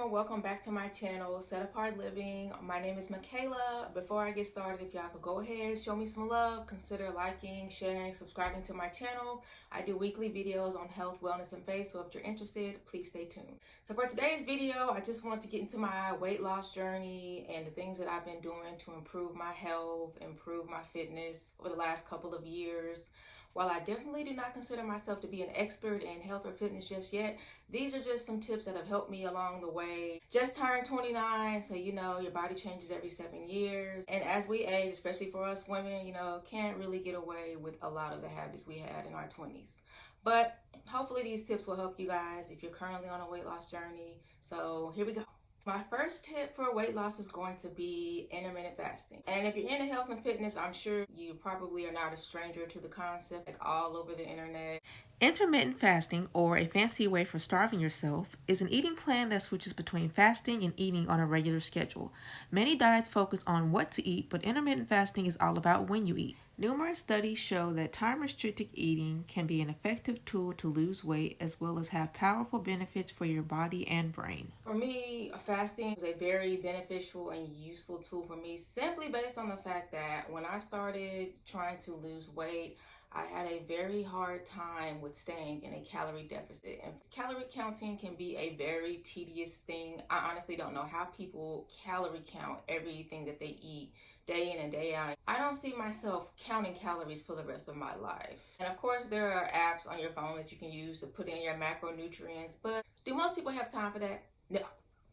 everyone, welcome back to my channel, Set Apart Living. My name is Michaela. Before I get started, if y'all could go ahead, show me some love, consider liking, sharing, subscribing to my channel. I do weekly videos on health, wellness, and faith, so if you're interested, please stay tuned. So for today's video, I just wanted to get into my weight loss journey and the things that I've been doing to improve my health, improve my fitness over the last couple of years. While I definitely do not consider myself to be an expert in health or fitness just yet, these are just some tips that have helped me along the way. Just turned 29, so your body changes every 7 years. And as we age, especially for us women, can't really get away with a lot of the habits we had in our 20s. But hopefully these tips will help you guys if you're currently on a weight loss journey. So here we go. My first tip for weight loss is going to be intermittent fasting. And if you're into health and fitness, I'm sure you probably are not a stranger to the concept, like all over the internet. Intermittent fasting, or a fancy way for starving yourself, is an eating plan that switches between fasting and eating on a regular schedule. Many diets focus on what to eat, but intermittent fasting is all about when you eat. Numerous studies show that time-restricted eating can be an effective tool to lose weight as well as have powerful benefits for your body and brain. For me, fasting is a very beneficial and useful tool for me simply based on the fact that when I started trying to lose weight, I had a very hard time with staying in a calorie deficit. And calorie counting can be a very tedious thing. I honestly don't know how people calorie count everything that they eat day in and day out. I don't see myself counting calories for the rest of my life. And of course, there are apps on your phone that you can use to put in your macronutrients, but do most people have time for that? No,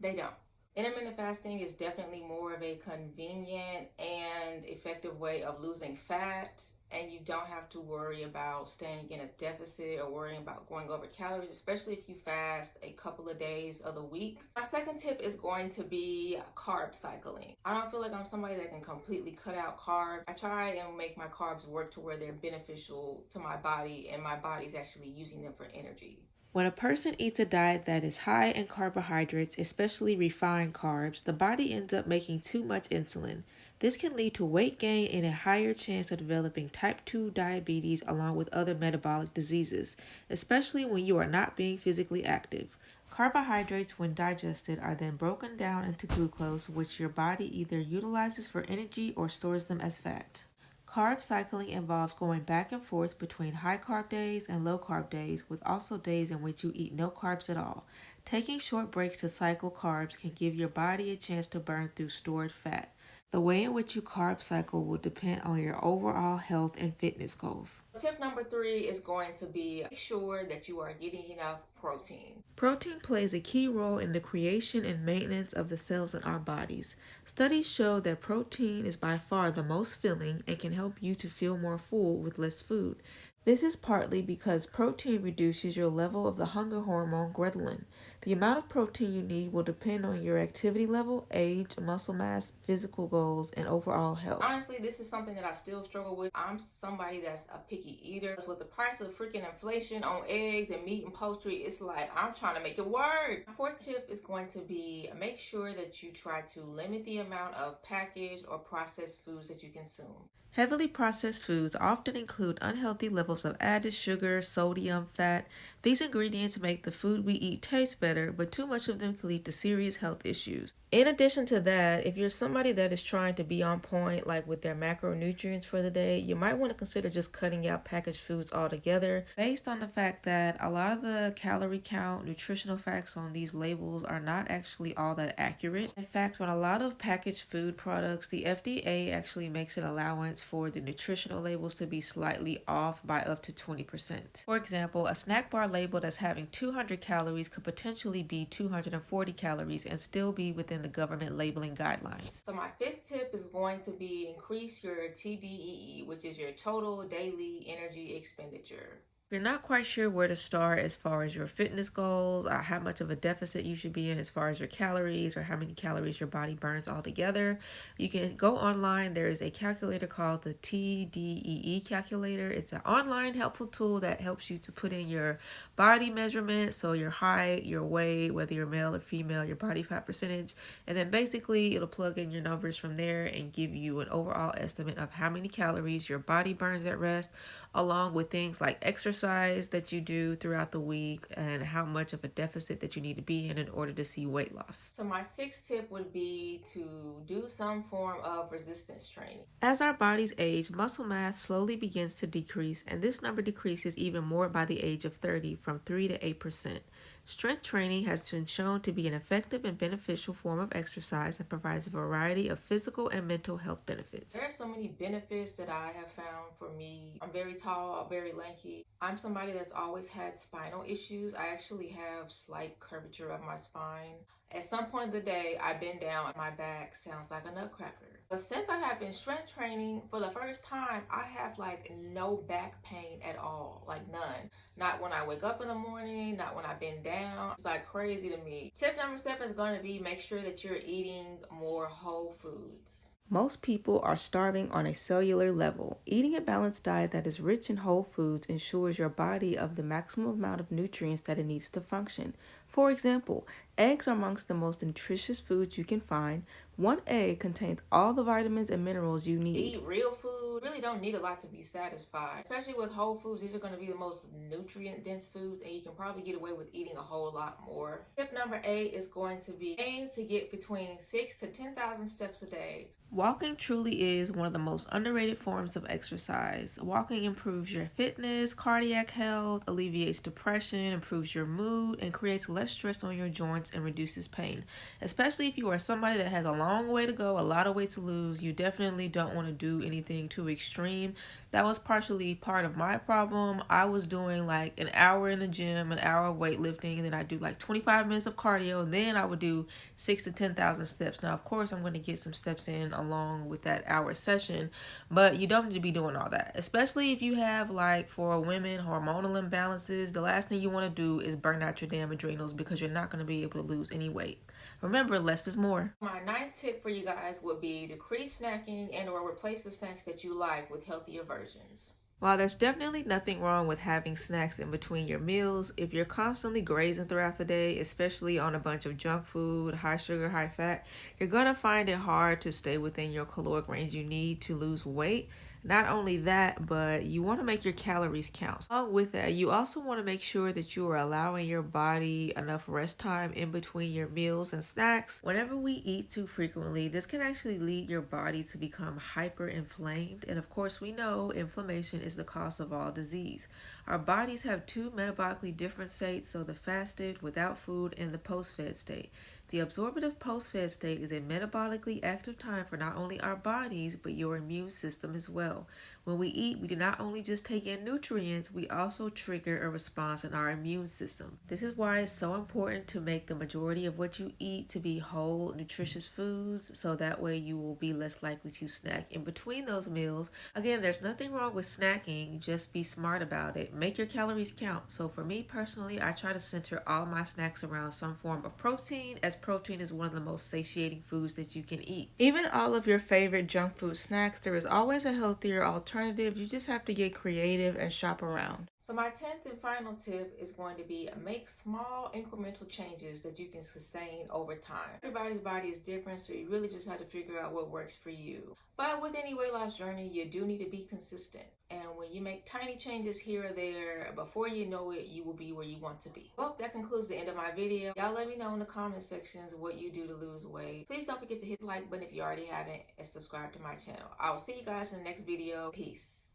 they don't. Intermittent fasting is definitely more of a convenient and effective way of losing fat, and you don't have to worry about staying in a deficit or worrying about going over calories, especially if you fast a couple of days of the week. My second tip is going to be carb cycling. I don't feel like I'm somebody that can completely cut out carbs. I try and make my carbs work to where they're beneficial to my body and my body's actually using them for energy. When a person eats a diet that is high in carbohydrates, especially refined carbs, the body ends up making too much insulin. This can lead to weight gain and a higher chance of developing type 2 diabetes along with other metabolic diseases, especially when you are not being physically active. Carbohydrates, when digested, are then broken down into glucose, which your body either utilizes for energy or stores them as fat. Carb cycling involves going back and forth between high carb days and low carb days, with also days in which you eat no carbs at all. Taking short breaks to cycle carbs can give your body a chance to burn through stored fat. The way in which you carb cycle will depend on your overall health and fitness goals. Tip number 3 is going to be make sure that you are getting enough protein. Protein plays a key role in the creation and maintenance of the cells in our bodies. Studies show that protein is by far the most filling and can help you to feel more full with less food. This is partly because protein reduces your level of the hunger hormone ghrelin. The amount of protein you need will depend on your activity level, age, muscle mass, physical goals, and overall health. Honestly, this is something that I still struggle with. I'm somebody that's a picky eater. With the price of freaking inflation on eggs and meat and poultry, it's like I'm trying to make it work. My fourth tip is going to be make sure that you try to limit the amount of packaged or processed foods that you consume. Heavily processed foods often include unhealthy levels of added sugar, sodium, fat. These ingredients make the food we eat taste better, but too much of them can lead to serious health issues. In addition to that, if you're somebody that is trying to be on point, like with their macronutrients for the day, you might want to consider just cutting out packaged foods altogether, based on the fact that a lot of the calorie count, nutritional facts on these labels are not actually all that accurate. In fact, on a lot of packaged food products, the FDA actually makes an allowance for the nutritional labels to be slightly off by up to 20%. For example, a snack bar labeled as having 200 calories could potentially be 240 calories and still be within the government labeling guidelines. So my fifth tip is going to be increase your TDEE, which is your total daily energy expenditure. You're not quite sure where to start as far as your fitness goals, or how much of a deficit you should be in as far as your calories, or how many calories your body burns altogether, you can go online. There is a calculator called the TDEE calculator. It's an online helpful tool that helps you to put in your body measurements, so your height, your weight, whether you're male or female, your body fat percentage, and then basically it'll plug in your numbers from there and give you an overall estimate of how many calories your body burns at rest, along with things like exercise exercise that you do throughout the week and how much of a deficit that you need to be in order to see weight loss. So my sixth tip would be to do some form of resistance training. As our bodies age, muscle mass slowly begins to decrease, and this number decreases even more by the age of 30, from 3 to 8%. Strength training has been shown to be an effective and beneficial form of exercise and provides a variety of physical and mental health benefits. There are so many benefits that I have found for me. I'm very tall, very lanky. I'm somebody that's always had spinal issues. I actually have slight curvature of my spine. At some point of the day, I bend down and my back sounds like a nutcracker. But since I have been strength training for the first time, I have like no back pain at all, like none. Not when I wake up in the morning, not when I bend down. It's like crazy to me. Tip number 7 is going to be make sure that you're eating more whole foods. Most people are starving on a cellular level. Eating a balanced diet that is rich in whole foods ensures your body of the maximum amount of nutrients that it needs to function. For example, eggs are amongst the most nutritious foods you can find. One egg contains all the vitamins and minerals you need. Eat real food. Really don't need a lot to be satisfied. Especially with whole foods, these are going to be the most nutrient-dense foods, and you can probably get away with eating a whole lot more. Tip number 8 is going to be aim to get between 6,000 to 10,000 steps a day. Walking truly is one of the most underrated forms of exercise. Walking improves your fitness, cardiac health, alleviates depression, improves your mood, and creates less stress on your joints and reduces pain. Especially if you are somebody that has a long way to go, a lot of weight to lose, you definitely don't want to do anything too extreme. That was partially part of my problem. I was doing like an hour in the gym, an hour of weightlifting, and then I do like 25 minutes of cardio, and then I would do 6,000 to 10,000 steps. Now, of course, I'm going to get some steps in along with that hour session, but you don't need to be doing all that, especially if you have, like, for women, hormonal imbalances. The last thing you want to do is burn out your damn adrenals, because you're not going to be able to lose any weight. Remember, less is more. My 9th tip for you guys would be decrease snacking and or replace the snacks that you like with healthier versions. While there's definitely nothing wrong with having snacks in between your meals, if you're constantly grazing throughout the day, especially on a bunch of junk food, high sugar, high fat, you're going to find it hard to stay within your caloric range you need to lose weight. Not only that, but you want to make your calories count. Along with that, you also want to make sure that you are allowing your body enough rest time in between your meals and snacks. Whenever we eat too frequently, this can actually lead your body to become hyper-inflamed. And of course, we know inflammation is the cause of all disease. Our bodies have two metabolically different states, so the fasted, without food, and the post-fed state. The absorptive post-fed state is a metabolically active time for not only our bodies, but your immune system as well. When we eat, we do not only just take in nutrients, we also trigger a response in our immune system. This is why it's so important to make the majority of what you eat to be whole, nutritious foods, so that way you will be less likely to snack in between those meals. Again, there's nothing wrong with snacking, just be smart about it. Make your calories count. So for me personally, I try to center all my snacks around some form of protein, as protein is one of the most satiating foods that you can eat. Even all of your favorite junk food snacks, there is always a healthier alternative. You just have to get creative and shop around. So my 10th and final tip is going to be make small incremental changes that you can sustain over time. Everybody's body is different, so you really just have to figure out what works for you. But with any weight loss journey, you do need to be consistent. And when you make tiny changes here or there, before you know it, you will be where you want to be. Well, that concludes the end of my video. Y'all let me know in the comment sections what you do to lose weight. Please don't forget to hit the like button if you already haven't, and subscribe to my channel. I will see you guys in the next video. Peace.